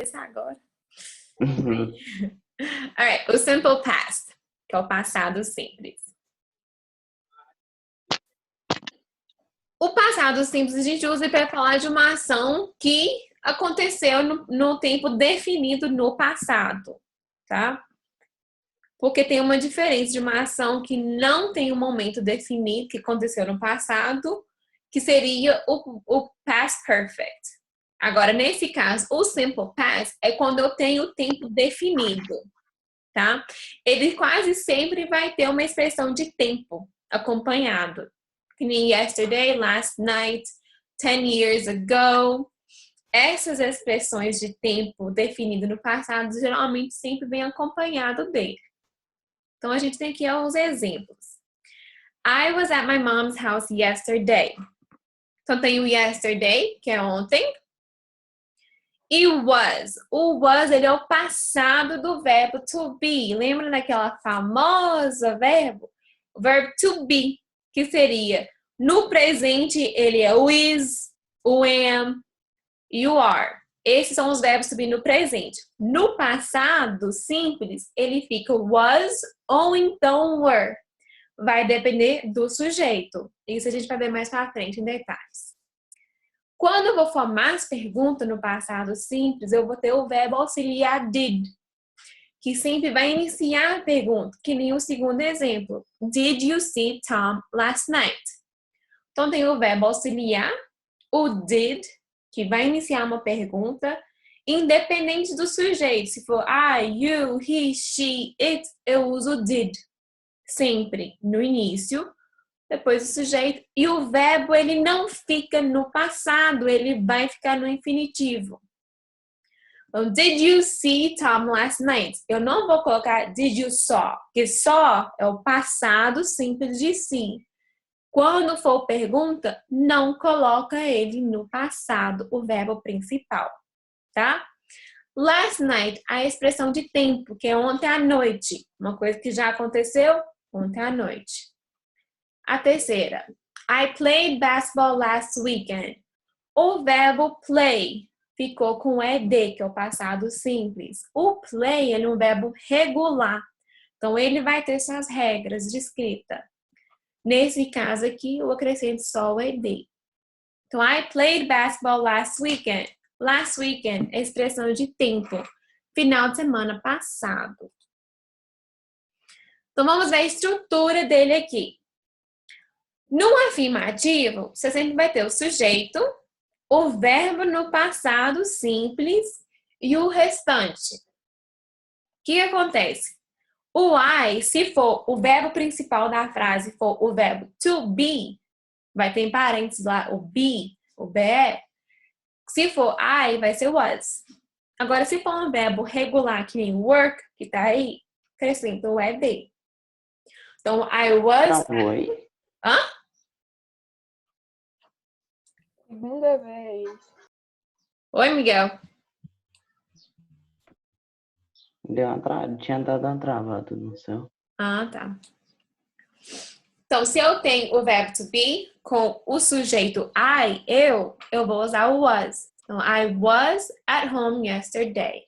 começar agora. Uhum. Alright, o simple past, que é o passado simples. O passado simples a gente usa para falar de uma ação que aconteceu no tempo definido no passado, tá? Porque tem uma diferença de uma ação que não tem um momento definido, que aconteceu no passado, que seria o past perfect. Agora, nesse caso, o simple past é quando eu tenho o tempo definido, tá? Ele quase sempre vai ter uma expressão de tempo acompanhado. Que nem yesterday, last night, 10 years ago. Essas expressões de tempo definido no passado geralmente sempre vem acompanhado dele. Então, a gente tem aqui alguns exemplos. I was at my mom's house yesterday. Então, tem o yesterday, que é ontem. E was. O was, ele é o passado do verbo to be. Lembra daquela famosa verbo? O verbo to be, que seria no presente, ele é o is, o am e o are. Esses são os verbos to be no presente. No passado simples, ele fica was ou então were. Vai depender do sujeito. Isso a gente vai ver mais pra frente em detalhes. Quando eu vou formar as perguntas no passado simples, eu vou ter o verbo auxiliar did, que sempre vai iniciar a pergunta, que nem o segundo exemplo. Did you see Tom last night? Então, tem o verbo auxiliar, o did, que vai iniciar uma pergunta, independente do sujeito. Se for I, you, he, she, it, eu uso did. Sempre no início, depois do sujeito. E o verbo, ele não fica no passado, ele vai ficar no infinitivo. Então, did you see Tom last night? Eu não vou colocar did you saw, porque saw é o passado simples de see. Quando for pergunta, não coloca ele no passado, o verbo principal, tá? Last night, a expressão de tempo, que é ontem à noite. Uma coisa que já aconteceu ontem à noite. A terceira, I played basketball last weekend. O verbo play ficou com ED, que é o passado simples. O play é um verbo regular. Então, ele vai ter suas regras de escrita. Nesse caso aqui, eu acrescento só o ED. Então, I played basketball last weekend. Last weekend é expressão de tempo. Final de semana passado. Então, vamos ver a estrutura dele aqui. No afirmativo, você sempre vai ter o sujeito, o verbo no passado simples e o restante. O que acontece? O I, se for o verbo principal da frase, for o verbo to be, vai ter em parênteses lá o be, o be. Se for I, vai ser was. Agora, se for um verbo regular, que nem work, que tá aí, acrescenta o ed. Então, I was... Oi? Hã? Segunda vez. Oi, Miguel. Tinha dado uma travada no céu. Ah, tá. Então, se eu tenho o verbo to be com o sujeito I, eu vou usar o was. Então, I was at home yesterday.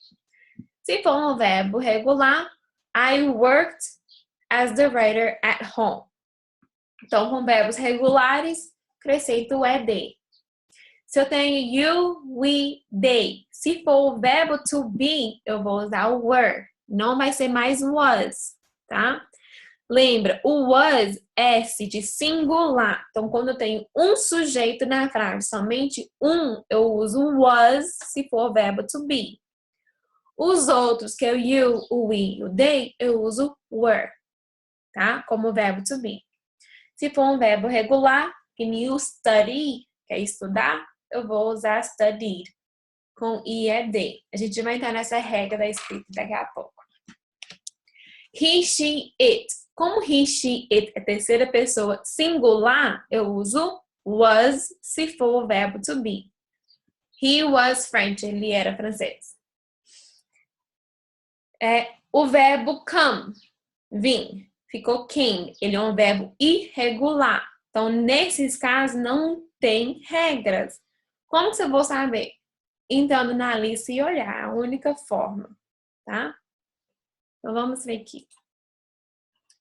Se for um verbo regular, I worked as the writer at home. Então, com verbos regulares, acrescento o ed. Se eu tenho you, we, they. Se for o verbo to be, eu vou usar o were. Não vai ser mais was, tá? Lembra, o was é S de singular. Então, quando eu tenho um sujeito na frase, somente um, eu uso was se for o verbo to be. Os outros, que é o you, o we, o they, eu uso were, tá? Como verbo to be. Se for um verbo regular, que nem o study, que é estudar, eu vou usar studied, com ed. A gente vai entrar nessa regra da escrita daqui a pouco. He, she, it. Como he, she, it é terceira pessoa singular, eu uso was se for o verbo to be. He was French, ele era francês. O verbo come, vir, ficou came. Ele é um verbo irregular. Então, nesses casos, não tem regras. Como que eu vou saber? entrando na lista e olhar. A única forma, tá? Então, vamos ver aqui.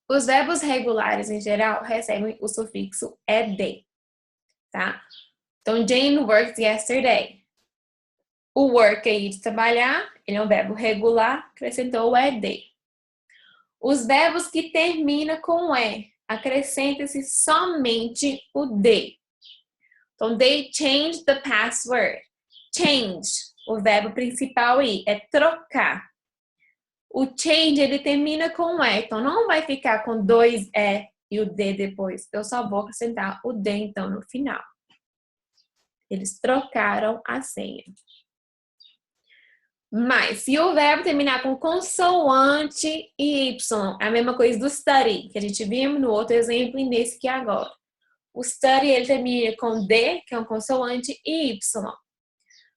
Os verbos regulares, em geral, recebem o sufixo ed, tá? Então, Jane worked yesterday. O work aí de trabalhar, ele é um verbo regular, acrescentou o ed. Os verbos que terminam com e, acrescenta-se somente o d. Então, they changed the password. Change, o verbo principal aí, é trocar. O change, ele termina com e, então não vai ficar com dois e e o d depois. Eu só vou acrescentar o d, então, no final. Eles trocaram a senha. Mas, se o verbo terminar com consoante e y, é a mesma coisa do study, que a gente viu no outro exemplo e nesse aqui agora. O study, ele termina com D, que é um consoante, e Y.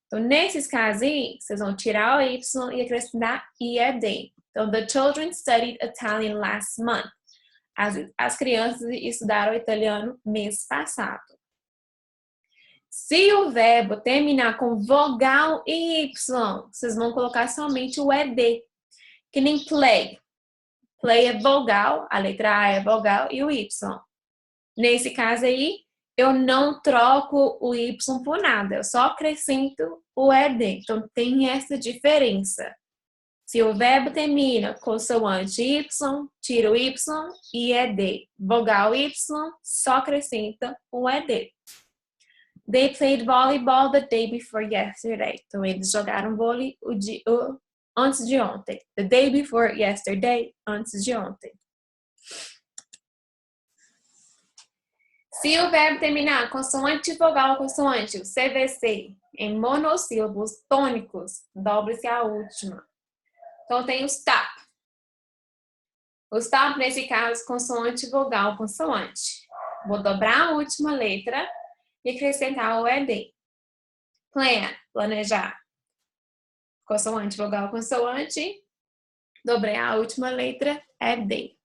Então, nesses casos aí, vocês vão tirar o Y e acrescentar IED. Então, the children studied Italian last month. As crianças estudaram italiano mês passado. Se o verbo terminar com vogal e Y, vocês vão colocar somente o ED. Que nem play. Play é vogal, a letra A é vogal e o Y. Nesse caso aí, eu não troco o Y por nada, eu só acrescento o ED. Então, tem essa diferença. Se o verbo termina com consoante Y, tira o Y e ED. Vogal Y, só acrescenta o ED. They played volleyball the day before yesterday. Então, eles jogaram vôlei antes de ontem. The day before yesterday, antes de ontem. Se o verbo terminar consoante, vogal, consoante, o CVC, em monossílabos tônicos, dobre-se a última. Então, tem o stop. O stop, nesse caso, consoante, vogal, consoante. Vou dobrar a última letra e acrescentar o ED. Plan, planejar. Consoante, vogal, consoante. Dobrei a última letra, ED.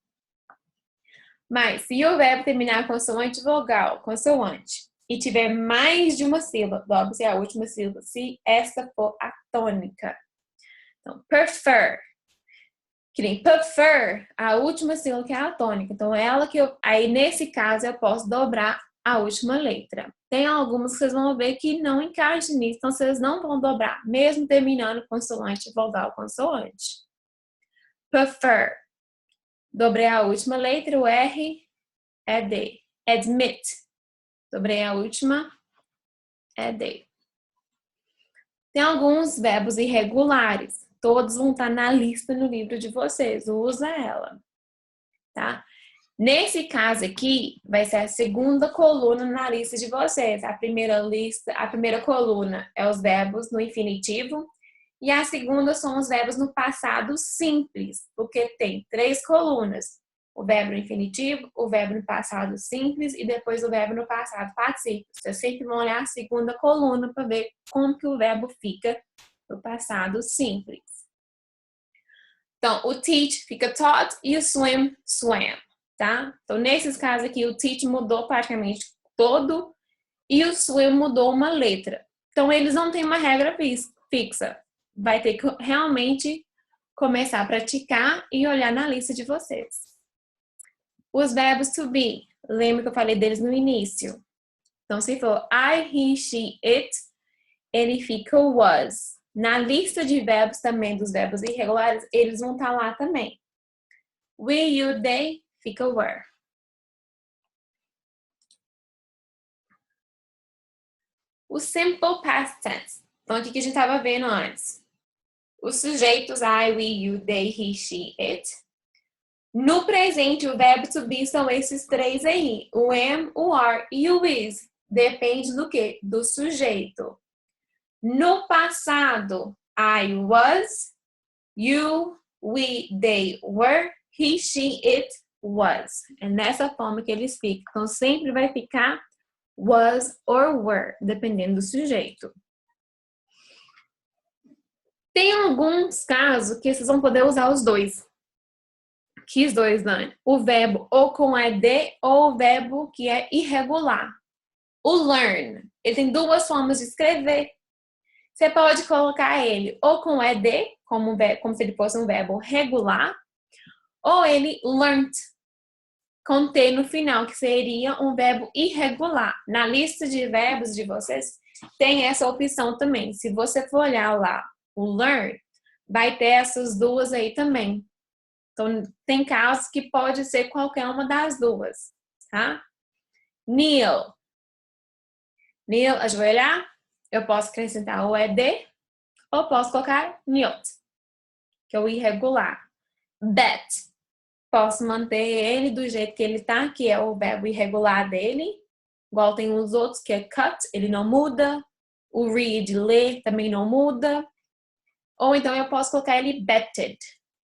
Mas, se o verbo terminar consoante, vogal, consoante, e tiver mais de uma sílaba, dobre-se a última sílaba, se essa for a tônica. Então, prefer. Que nem prefer, a última sílaba que é a tônica. Então, ela que aí nesse caso, eu posso dobrar a última letra. Tem algumas que vocês vão ver que não encaixam nisso, então vocês não vão dobrar, mesmo terminando consoante, vogal, consoante. Prefer. Dobrei a última letra, o R é D. Admit. Dobrei a última, é D. Tem alguns verbos irregulares. Todos vão estar na lista no livro de vocês. Usa ela, tá? Nesse caso aqui, vai ser a segunda coluna na lista de vocês. A primeira coluna é os verbos no infinitivo. E a segunda são os verbos no passado simples, porque tem 3 colunas. O verbo no infinitivo, o verbo no passado simples e depois o verbo no passado particípio. Vocês sempre vão olhar a segunda coluna para ver como que o verbo fica no passado simples. Então, o teach fica taught e o swim, swam, tá? Então, nesses casos aqui, o teach mudou praticamente todo e o swim mudou uma letra. Então, eles não têm uma regra fixa. Vai ter que realmente começar a praticar e olhar na lista de vocês. Os verbos to be, lembra que eu falei deles no início? Então, se for I, he, she, it, ele fica was. Na lista de verbos também, dos verbos irregulares, eles vão estar lá também. We, you, they, fica were. O simple past tense. Então, aqui que a gente estava vendo antes. Os sujeitos I, we, you, they, he, she, it. No presente, o verbo to be são esses 3 aí. O am, o are e o is. Depende do quê? Do sujeito. No passado, I was, you, we, they were, he, she, it was. É nessa forma que eles ficam. Então, sempre vai ficar was or were, dependendo do sujeito. Tem alguns casos que vocês vão poder usar os dois. Que os dois, Dani? O verbo ou com ED ou o verbo que é irregular. O learn, ele tem 2 formas de escrever. Você pode colocar ele ou com ed, como se ele fosse um verbo regular, ou ele learned, com T no final, que seria um verbo irregular. Na lista de verbos de vocês, tem essa opção também. Se você for olhar lá o learn, vai ter essas duas aí também. Então, tem casos que pode ser qualquer uma das duas, tá? Kneel. Kneel, ajoelhar. Eu posso acrescentar o ed, ou posso colocar knelt, que é o irregular. Bet. Posso manter ele do jeito que ele tá, que é o verbo irregular dele. Igual tem os outros, que é cut, ele não muda. O read, ler, também não muda. Ou então eu posso colocar ele betted,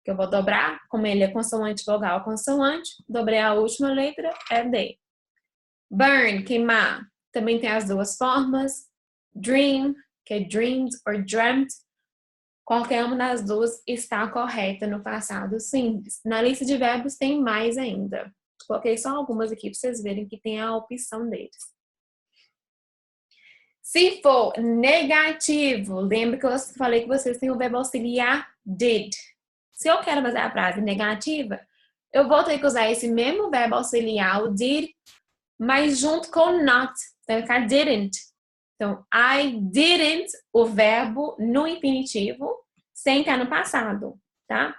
que eu vou dobrar, como ele é consoante, vogal, consoante. Dobrei a última letra, é D. Burn, queimar, também tem as duas formas. Dream, que é dreamed or dreamt. Qualquer uma das duas está correta no passado simples. Na lista de verbos tem mais ainda. Coloquei só algumas aqui para vocês verem que tem a opção deles. Se for negativo, lembra que eu falei que vocês têm o verbo auxiliar did. Se eu quero fazer a frase negativa, eu vou ter que usar esse mesmo verbo auxiliar, o did, mas junto com not. Vai ficar didn't. Então, I didn't, o verbo no infinitivo, sem estar no passado, tá?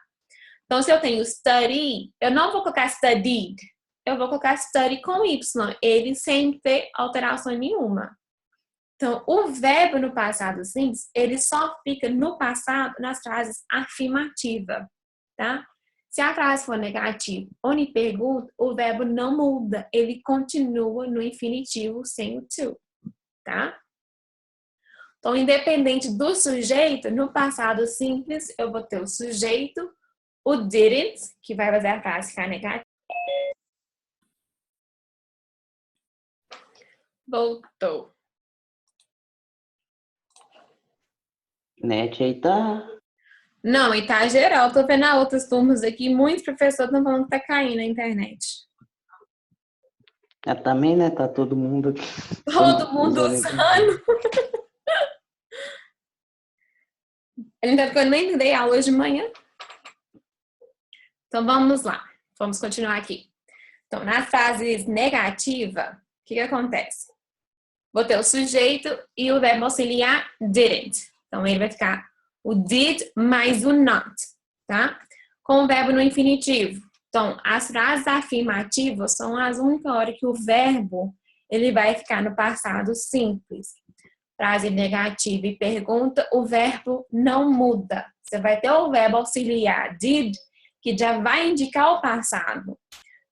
Então, se eu tenho study, eu não vou colocar studied. Eu vou colocar study com Y, ele sem ter alteração nenhuma. Então, o verbo no passado simples, ele só fica no passado nas frases afirmativas, tá? Se a frase for negativa ou em pergunta, o verbo não muda, ele continua no infinitivo sem o to, tá? Então, independente do sujeito, no passado simples, eu vou ter o sujeito, o didn't, que vai fazer a frase ficar negativa. Voltou. Net aí tá. Não, e tá geral. Tô vendo as outras turmas aqui, muitos professores estão falando que tá caindo na internet. Também, né? Tá todo mundo aqui. Todo mundo usando. A gente tá ficando nem entender aula hoje de manhã. Então vamos lá. Vamos continuar aqui. Então, nas frases negativas, o que acontece? Vou ter o sujeito e o verbo auxiliar didn't. Então, ele vai ficar o did mais o not, tá? Com o verbo no infinitivo. Então, as frases afirmativas são as únicas horas que o verbo ele vai ficar no passado simples. Frase negativa e pergunta, o verbo não muda. Você vai ter o verbo auxiliar did, que já vai indicar o passado.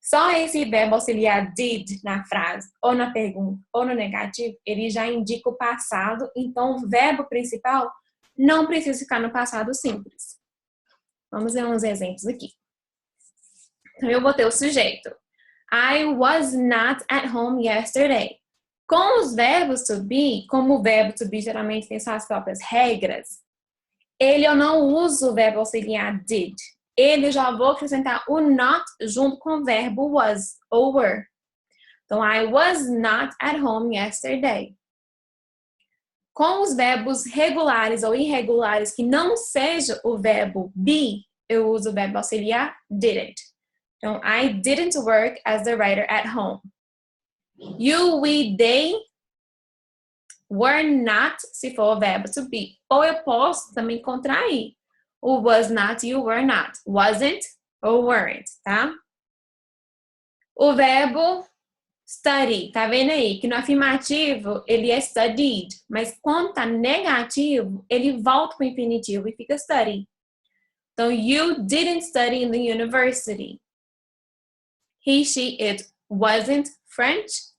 Só esse verbo auxiliar did na frase, ou na pergunta, ou no negativo, ele já indica o passado, então o verbo principal não precisa ficar no passado simples. Vamos ver uns exemplos aqui. Então, eu vou ter o sujeito. I was not at home yesterday. Com os verbos to be, como o verbo to be geralmente tem suas próprias regras, eu não uso o verbo auxiliar did. Ele já vou acrescentar o not junto com o verbo was ou were. Então, I was not at home yesterday. Com os verbos regulares ou irregulares que não seja o verbo be, eu uso o verbo auxiliar didn't. Então, I didn't work as the writer at home. You, we, they were not, se for o verbo to be. Ou eu posso também contrair. O was not, you were not. Wasn't ou weren't, tá? O verbo study, tá vendo aí? Que no afirmativo ele é studied, mas quando tá negativo, ele volta pro infinitivo e fica study. Então, you didn't study in the university. He, she, it wasn't French.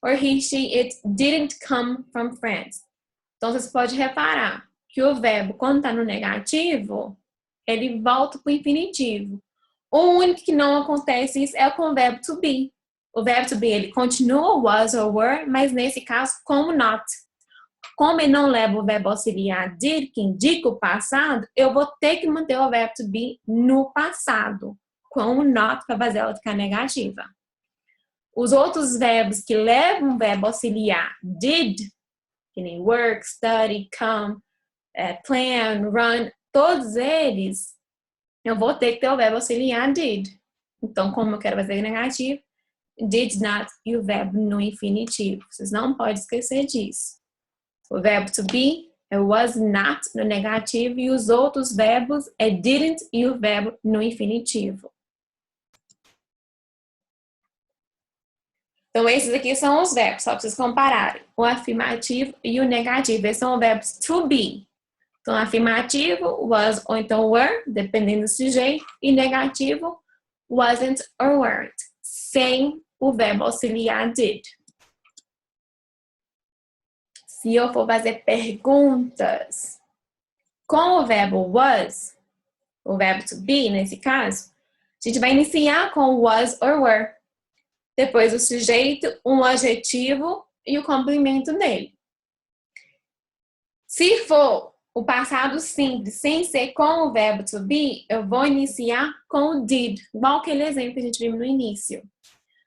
Or he, she, it didn't come from France. Então, você pode reparar que o verbo, quando está no negativo, ele volta para o infinitivo. O único que não acontece isso é com o verbo to be. O verbo to be, ele continua was or were, mas nesse caso, como not. Como ele não leva o verbo auxiliar did, que indica o passado, eu vou ter que manter o verbo to be no passado, com o not para fazer ela ficar negativa. Os outros verbos que levam o verbo auxiliar did, que nem work, study, come, plan, run, todos eles, eu vou ter que ter o verbo auxiliar did. Então, como eu quero fazer negativo, did not e o verbo no infinitivo. Vocês não podem esquecer disso. O verbo to be é was not no negativo e os outros verbos é didn't e o verbo no infinitivo. Então, esses aqui são os verbos, só para vocês compararem. O afirmativo e o negativo. Esses são os verbos to be. Então, afirmativo, was ou então were, dependendo do sujeito. E negativo, wasn't or weren't, sem o verbo auxiliar did. Se eu for fazer perguntas com o verbo was, o verbo to be, nesse caso, a gente vai iniciar com was or were. Depois o sujeito, um adjetivo e o complemento dele. Se for o passado simples, sem ser com o verbo to be, eu vou iniciar com o did, igual aquele exemplo que a gente viu no início.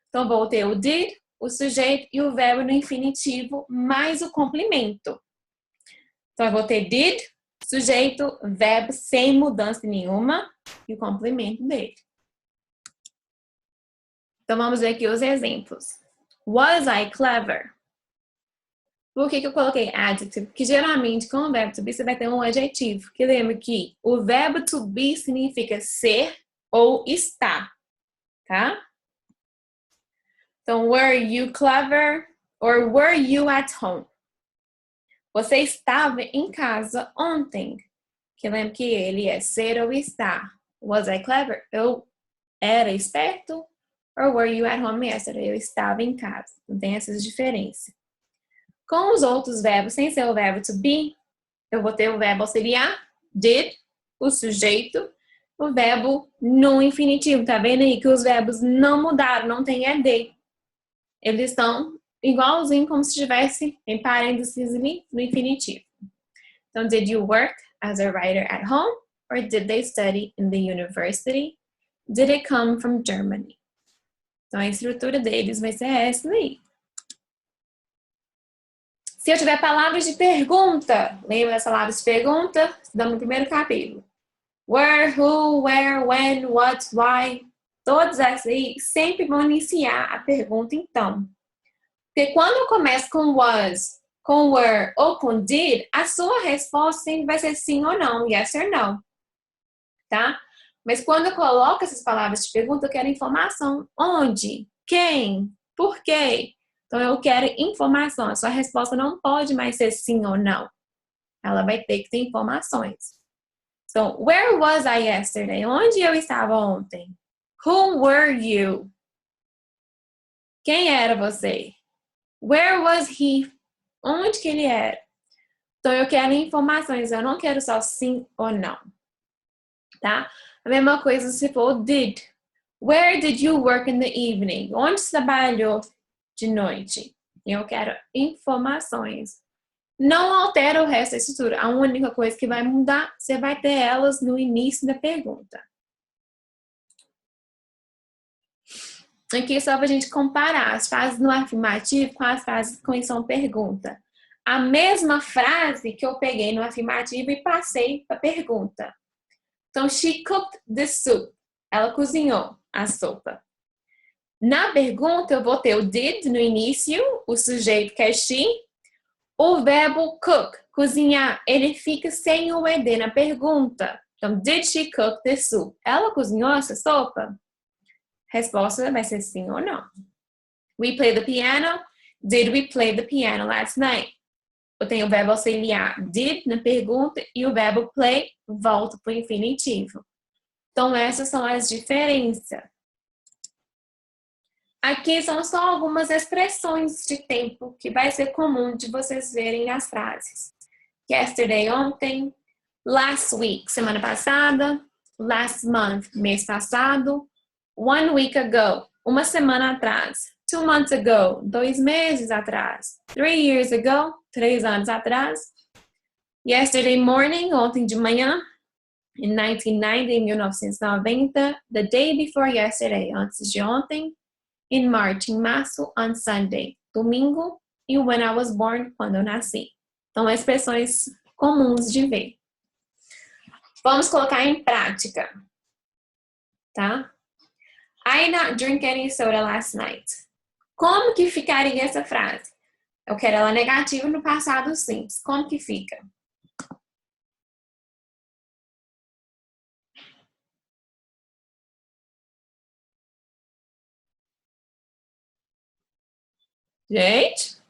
Então, vou ter o did, o sujeito e o verbo no infinitivo, mais o complemento. Então, eu vou ter did, sujeito, verbo sem mudança nenhuma e o complemento dele. Então, vamos ver aqui os exemplos. Was I clever? Por que eu coloquei adjective? Porque geralmente com o verbo to be você vai ter um adjetivo. Que lembra que o verbo to be significa ser ou estar, tá? Então, were you clever? Or were you at home? Você estava em casa ontem. Que lembra que ele é ser ou estar. Was I clever? Eu era esperto? Or were you at home yesterday? Eu estava em casa. Não tem essas diferenças. Com os outros verbos, sem ser o verbo to be, eu vou ter o verbo auxiliar, did, o sujeito, o verbo no infinitivo. Tá vendo aí que os verbos não mudaram, não tem ED. Eles estão igualzinho como se estivesse em parênteses no infinitivo. Então, did you work as a writer at home? Or did they study in the university? Did it come from Germany? Então, a estrutura deles vai ser essa daí. Se eu tiver palavras de pergunta, lembra das palavras de pergunta? Estudamos no primeiro capítulo. Where, who, where, when, what, why. Todas essas aí sempre vão iniciar a pergunta então. Porque quando eu começo com was, com were ou com did, a sua resposta sempre vai ser sim ou não, yes or no. Tá? Mas quando eu coloco essas palavras de pergunta, eu quero informação. Onde? Quem? Por quê? Então, eu quero informação. A sua resposta não pode mais ser sim ou não. Ela vai ter que ter informações. Então, where was I yesterday? Onde eu estava ontem? Who were you? Quem era você? Where was he? Onde que ele era? Então, eu quero informações. Eu não quero só sim ou não. Tá? A mesma coisa se for did. Where did you work in the evening? Onde você trabalhou de noite? Eu quero informações. Não altera o resto da estrutura. A única coisa que vai mudar, você vai ter elas no início da pergunta. Aqui só para a gente comparar as frases no afirmativo com as frases com condição pergunta. A mesma frase que eu peguei no afirmativo e passei para a pergunta. Então, she cooked the soup. Ela cozinhou a sopa. Na pergunta, eu vou ter o did no início, o sujeito que é she. O verbo cook, cozinhar, ele fica sem o ed na pergunta. Então, did she cook the soup? Ela cozinhou essa sopa? Resposta vai ser sim ou não. We play the piano. Did we play the piano last night? Eu tenho o verbo auxiliar did na pergunta e o verbo play volta para o infinitivo. Então, essas são as diferenças. Aqui são só algumas expressões de tempo que vai ser comum de vocês verem nas frases. Yesterday, ontem. Last week, semana passada. Last month, mês passado. 1 week ago, uma semana atrás. 2 months ago, 2 meses atrás. 3 years ago, 3 anos atrás. Yesterday morning, ontem de manhã. In 1990, em 1990. The day before yesterday, antes de ontem. In March, em março. On Sunday, domingo. E when I was born, quando eu nasci. Então, expressões comuns de ver. Vamos colocar em prática, tá? I did not drink any soda last night. Como que ficaria essa frase? Eu quero ela negativa no passado simples. Como que fica? Gente?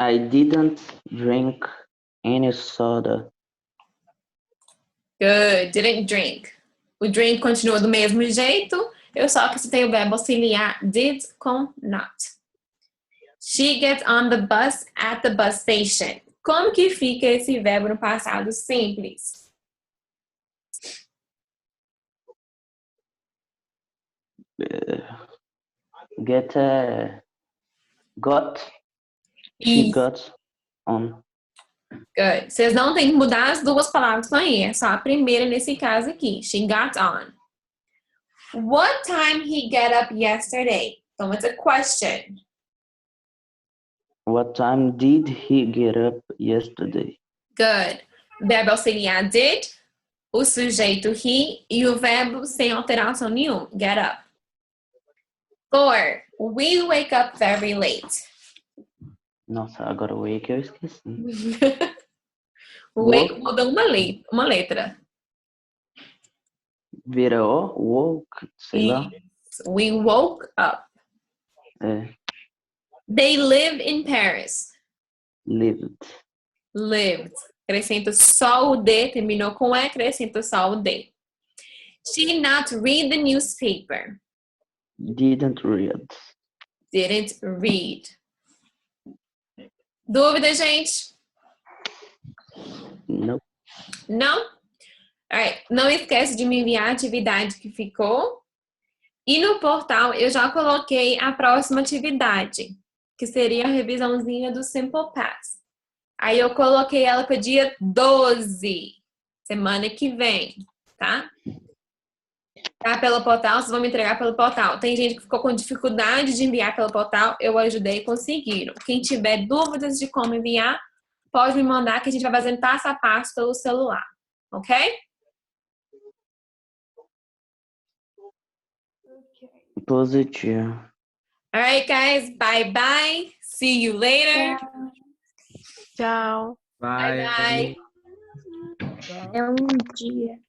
I didn't drink any soda. Good. Didn't drink. O drink continua do mesmo jeito. Eu só acrescentei o verbo auxiliar did com not. She gets on the bus at the bus station. Como que fica esse verbo no passado simples? Got. She Isso. got on. Good. Vocês não têm que mudar as duas palavras que estão aí. É só a primeira nesse caso aqui. She got on. What time he get up yesterday? Então, it's a question. What time did he get up yesterday? Good. Verbo auxiliar did, o sujeito he e o verbo sem alteração nenhuma. Get up. 4. We wake up very late. Nossa, agora o wake eu esqueci. Wake muda uma letra. Vira o, woke, sei lá. We woke up. É, They live in Paris. lived. Lived. Acrescenta só o D, terminou com E, acrescenta só o D. She did not read the newspaper. Didn't read. Didn't read. Dúvida, gente? No. Não? Alright. Não esquece de me enviar a atividade que ficou. E no portal eu já coloquei a próxima atividade, que seria a revisãozinha do Simple Past. Aí eu coloquei ela para dia 12, semana que vem, tá? Tá pelo portal, vocês vão me entregar pelo portal. Tem gente que ficou com dificuldade de enviar pelo portal, eu ajudei e conseguiram. Quem tiver dúvidas de como enviar, pode me mandar que a gente vai fazendo passo a passo pelo celular, ok? Positivo. Alright, guys, bye bye. See you later. Tchau. Bye bye. É um dia.